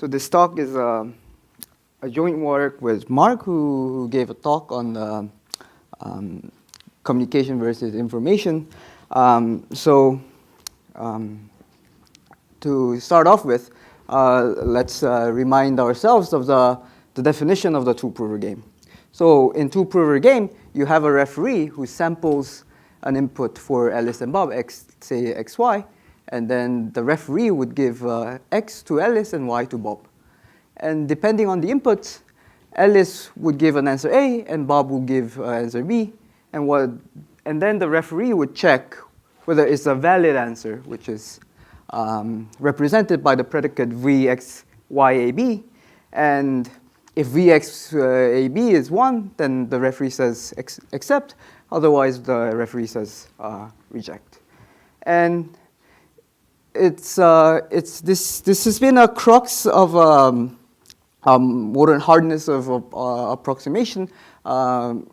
So this talk is a joint work with Mark, who gave a talk on communication versus information. To start off with, let's remind ourselves of the definition of the two-prover game. So in two-prover game, you have a referee who samples an input for Alice and Bob, X, say XY, and then the referee would give X to Alice and Y to Bob. And depending on the inputs, Alice would give an answer A and Bob would give answer B, and then the referee would check whether it's a valid answer, which is represented by the predicate VXYAB. And if VXAB is 1, then the referee says accept. Otherwise, the referee says reject. And this has been a crux of modern hardness of approximation in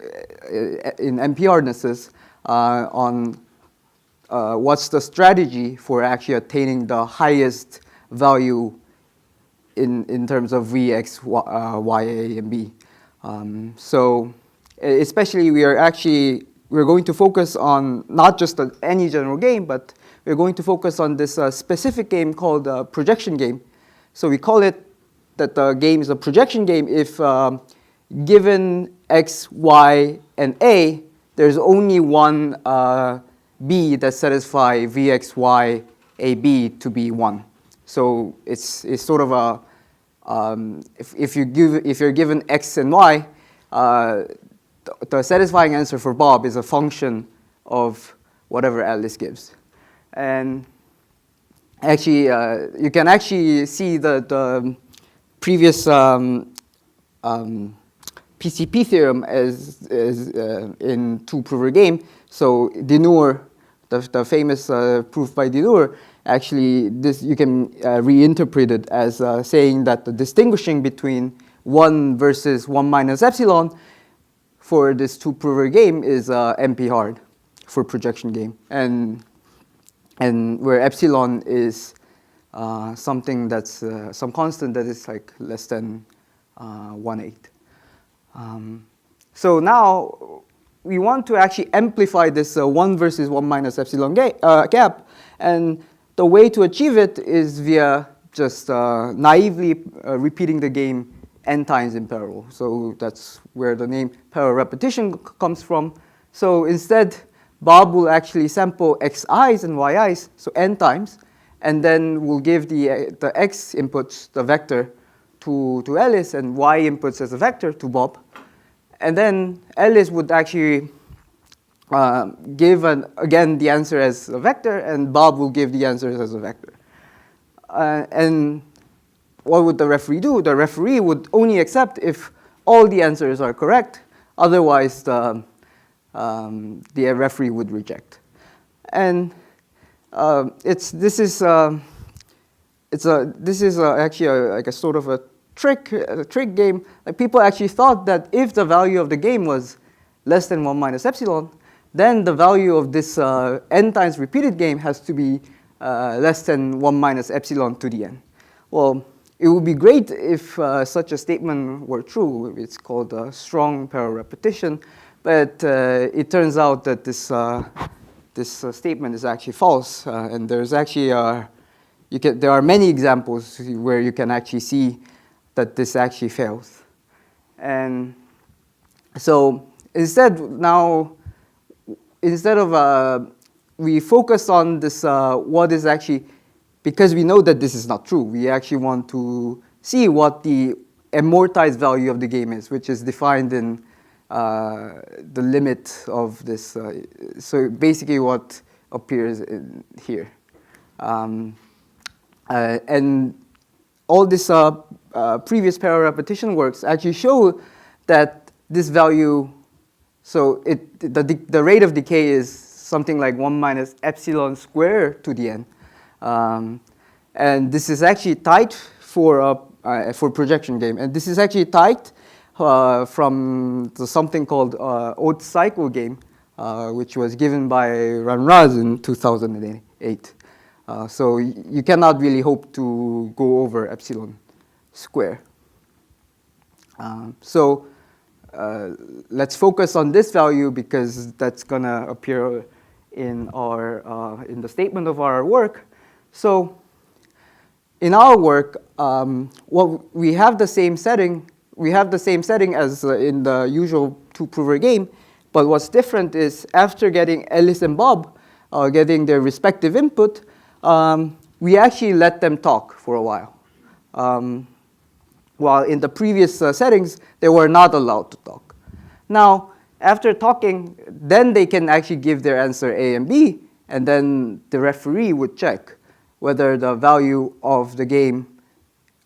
NP hardnesses on what's the strategy for actually attaining the highest value in terms of V, X, Y, A, and B. So especially we're going to focus on not just any general game, but we're going to focus on this specific game called projection game. So we call it that the game is a projection game if given X, Y, and A, there's only one B that satisfies V, X, Y, A, B to be 1. So it's sort of a if you're given X and Y, the satisfying answer for Bob is a function of whatever Alice gives. And actually, you can actually see the previous PCP theorem as in two-prover game. So Dinur, the famous proof by Dinur, actually this you can reinterpret it as saying that the distinguishing between 1 versus 1 minus epsilon for this two-prover game is NP hard for projection game, and where epsilon is something that's some constant that is like less than 1/8. So now we want to actually amplify this 1 versus 1 minus epsilon gap, and the way to achieve it is via just naively repeating the game n times in parallel. So that's where the name parallel repetition comes from. So instead, Bob will actually sample xi's and yi's, so n times, and then we'll give the x inputs, the vector, to Alice, and y inputs as a vector to Bob. And then Alice would actually give, again, the answer as a vector, and Bob will give the answers as a vector. And what would the referee do? The referee would only accept if all the answers are correct. Otherwise, the referee would reject. And this is actually like a sort of a trick game. Like people actually thought that if the value of the game was less than 1 minus epsilon, then the value of this n times repeated game has to be less than 1 minus epsilon to the n. Well, it would be great if such a statement were true. It's called strong parallel repetition, but it turns out that this statement is actually false, and there's actually there are many examples where you can actually see that this actually fails. And so instead of we focus on this what is actually, because we know that this is not true, we actually want to see what the amortized value of the game is, which is defined in the limit of this. So basically what appears in here. And all this previous parallel repetition works actually show that this value, so the rate of decay is something like 1 minus epsilon squared to the n. And this is actually tight for projection game. And this is actually tight from something called Oath Cycle game, which was given by Ranraz in 2008. So you cannot really hope to go over epsilon square. So let's focus on this value because that's going to appear in our in the statement of our work. So in our work, we have the same setting. We have the same setting as in the usual two-prover game, but what's different is after getting Alice and Bob, getting their respective input, we actually let them talk for a while. While in the previous settings, they were not allowed to talk. Now, after talking, then they can actually give their answer A and B, and then the referee would check whether the value of the game,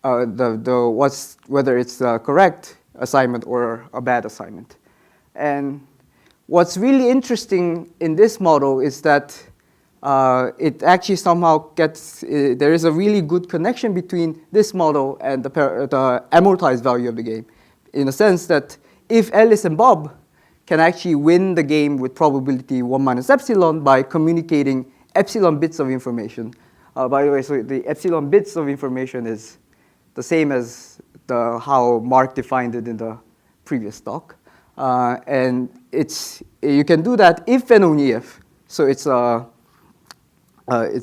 whether it's a correct assignment or a bad assignment. And what's really interesting in this model is that it actually somehow gets, there is a really good connection between this model and the amortized value of the game, in a sense that if Alice and Bob can actually win the game with probability 1 minus epsilon by communicating epsilon bits of information. By the way, so the epsilon bits of information is the same as how Mark defined it in the previous talk. And you can do that if and only if. So it's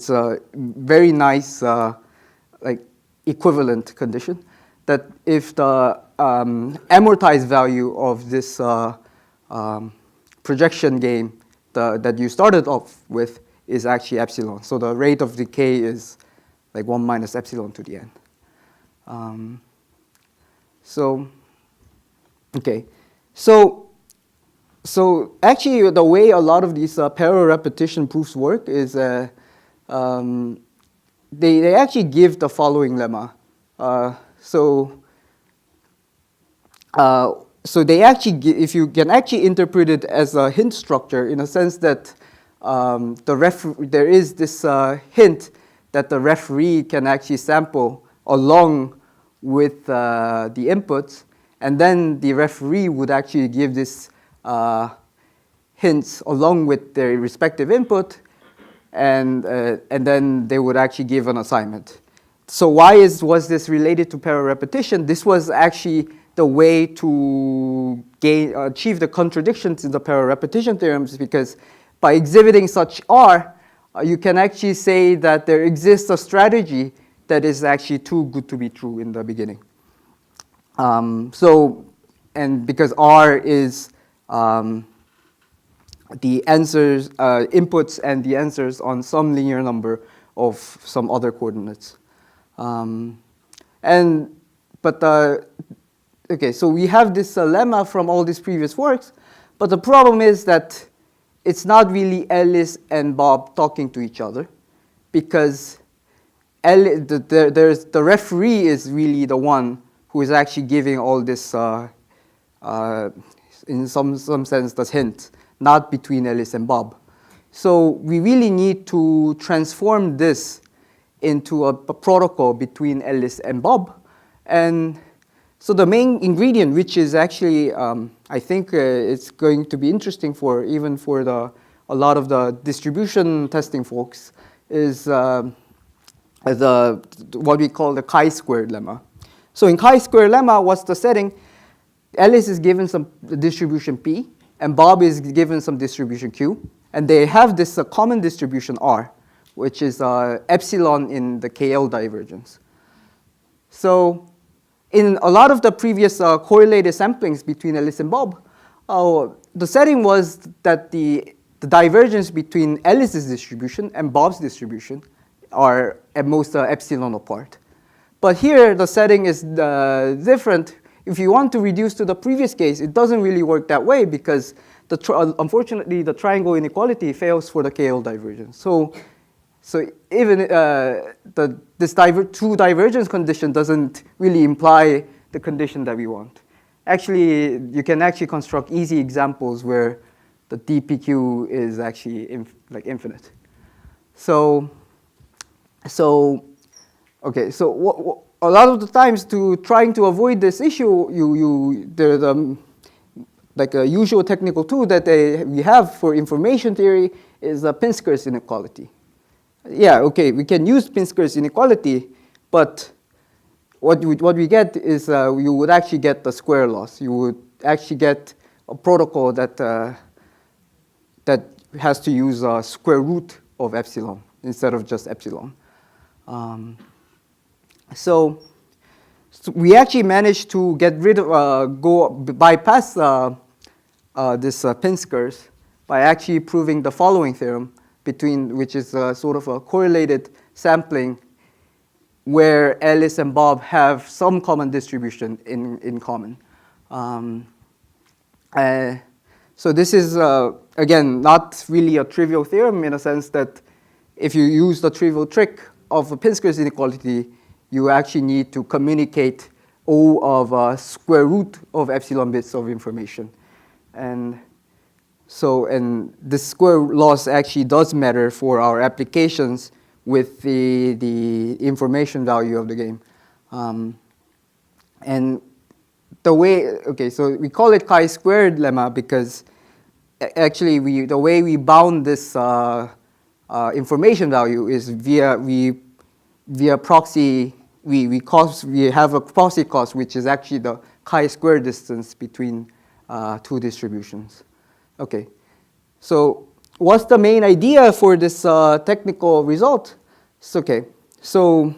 a very nice equivalent condition that if the amortized value of this projection game that you started off with is actually epsilon. So the rate of decay is like 1 minus epsilon to the n. So actually the way a lot of these parallel repetition proofs work is they actually give the following lemma. So they actually if you can actually interpret it as a hint structure in a sense that there is this hint that the referee can actually sample along with the inputs, and then the referee would actually give this hints along with their respective input, and then they would actually give an assignment. So why was this related to parallel repetition? This was actually the way to achieve the contradictions in the parallel repetition theorems, because by exhibiting such R, you can actually say that there exists a strategy that is actually too good to be true in the beginning. And because R is the answers, inputs and the answers on some linear number of some other coordinates. Okay, so we have this lemma from all these previous works, but the problem is that it's not really Alice and Bob talking to each other, because the referee is really the one who is actually giving all this, in some sense, the hint, not between Alice and Bob. So we really need to transform this into a protocol between Alice and Bob. And so the main ingredient, which is actually, I think it's going to be interesting even for a lot of the distribution testing folks, is what we call the chi-squared lemma. So in chi-squared lemma, what's the setting? Alice is given some distribution P, and Bob is given some distribution Q, and they have this common distribution R, which is epsilon in the KL divergence. So in a lot of the previous correlated samplings between Alice and Bob, the setting was that the divergence between Alice's distribution and Bob's distribution are at most epsilon apart. But here the setting is different. If you want to reduce to the previous case, it doesn't really work that way because unfortunately the triangle inequality fails for the KL divergence. So even this true divergence condition doesn't really imply the condition that we want. Actually, you can actually construct easy examples where the DPQ is actually infinite. Okay, so a lot of the times trying to avoid this issue, there's like a usual technical tool that we have for information theory is a Pinsker's inequality. Yeah, okay, we can use Pinsker's inequality, but what we get is you would actually get the square loss. You would actually get a protocol that that has to use a square root of epsilon instead of just epsilon. So we actually managed to get rid of, bypass this Pinskers by actually proving the following theorem, which is sort of a correlated sampling where Alice and Bob have some common distribution in common. So this is, again, not really a trivial theorem in a sense that if you use the trivial trick of a Pinskers inequality, you actually need to communicate O of square root of epsilon bits of information. And this square loss actually does matter for our applications with the information value of the game. And the way, okay, so we call it chi-squared lemma because actually the way we bound this information value is via proxy. We have a proxy cost, which is actually the chi-square distance between two distributions. Okay, so what's the main idea for this technical result? Okay, so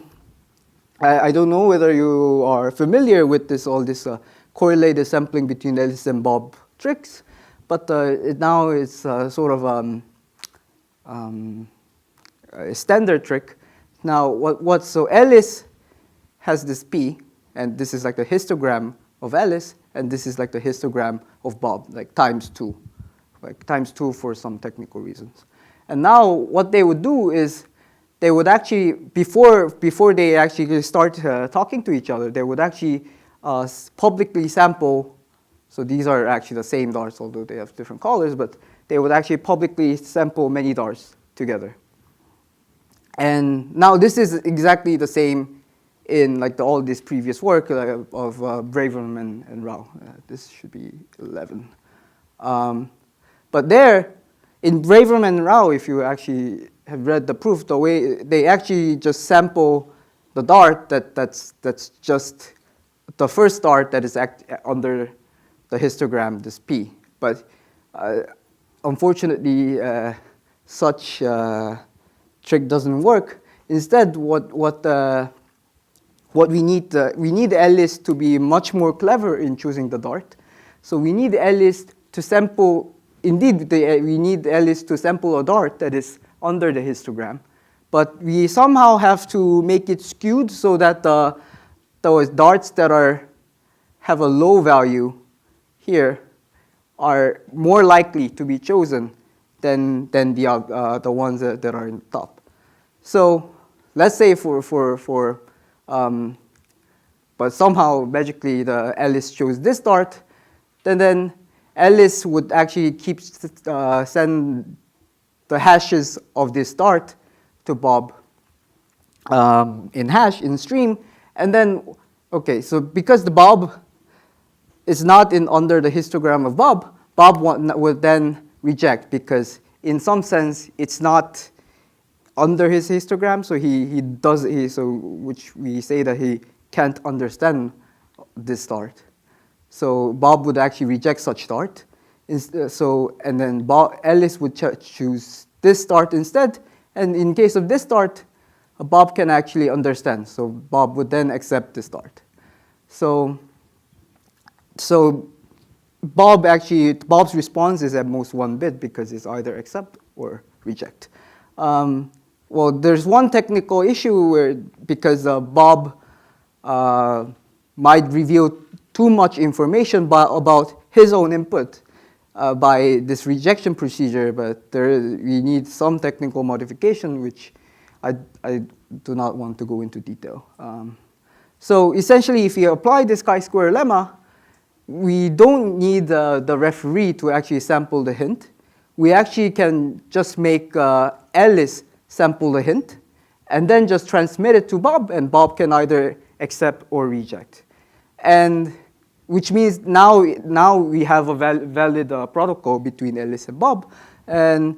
I don't know whether you are familiar with all this correlated sampling between Alice and Bob tricks, but now it's sort of a standard trick. Now, so Alice has this P, and this is like the histogram of Alice, and this is like the histogram of Bob, like times 2, like times 2 for some technical reasons. And now what they would do is they would actually, before they actually start talking to each other, they would actually publicly sample. So these are actually the same darts, although they have different colors, but they would actually publicly sample many darts together. And now this is exactly the same in like all this previous work of Braverman and Rao. This should be 11. But there, in Braverman and Rao, if you actually have read the proof, the way they actually just sample the dart that's just the first dart that is under the histogram, this P. But unfortunately, such trick doesn't work. Instead, what we need Alice to be much more clever in choosing the dart. So we need Alice to sample. Indeed, we need Alice to sample a dart that is under the histogram, but we somehow have to make it skewed so that those darts that have a low value here are more likely to be chosen than the ones that are in the top. So let's say but somehow magically the Alice chose this dart, then Alice would actually send the hashes of this dart to Bob in stream, and then okay, so because the Bob is not under the histogram of Bob, Bob would then reject because in some sense it's not under his histogram, so which we say that he can't understand this dart. So Bob would actually reject such dart. And then Alice would choose this dart instead. And in case of this dart, Bob can actually understand. So Bob would then accept this dart. So Bob's response is at most 1 bit because it's either accept or reject. Well, there's one technical issue because Bob might reveal too much information about his own input by this rejection procedure, but we need some technical modification, which I do not want to go into detail. So essentially, if you apply this chi-square lemma, we don't need the referee to actually sample the hint. We actually can just make Alice sample the hint, and then just transmit it to Bob, and Bob can either accept or reject. And which means now we have a valid protocol between Alice and Bob, and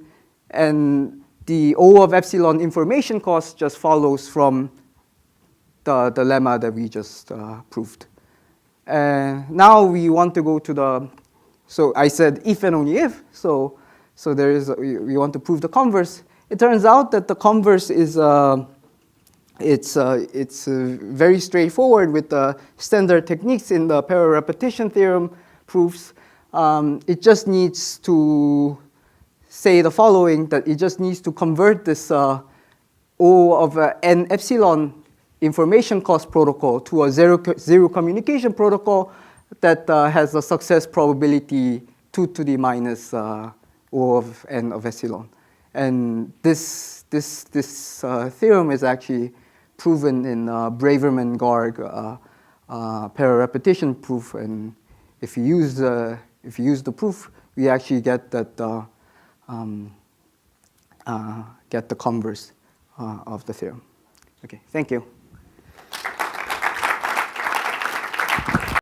the O of epsilon information cost just follows from the lemma that we just proved. And now we want to go to the, so I said if and only if, so there is, we want to prove the converse. It turns out that the converse is, it's very straightforward with the standard techniques in the parallel repetition theorem proofs. It just needs to say the following, that it just needs to convert this O of n epsilon information cost protocol to a zero communication protocol that has a success probability 2 to the minus O of n of epsilon. And this theorem is actually proven in Braverman-Garg parallel repetition proof. And if you use the proof, we actually get that get the converse of the theorem. Okay, thank you.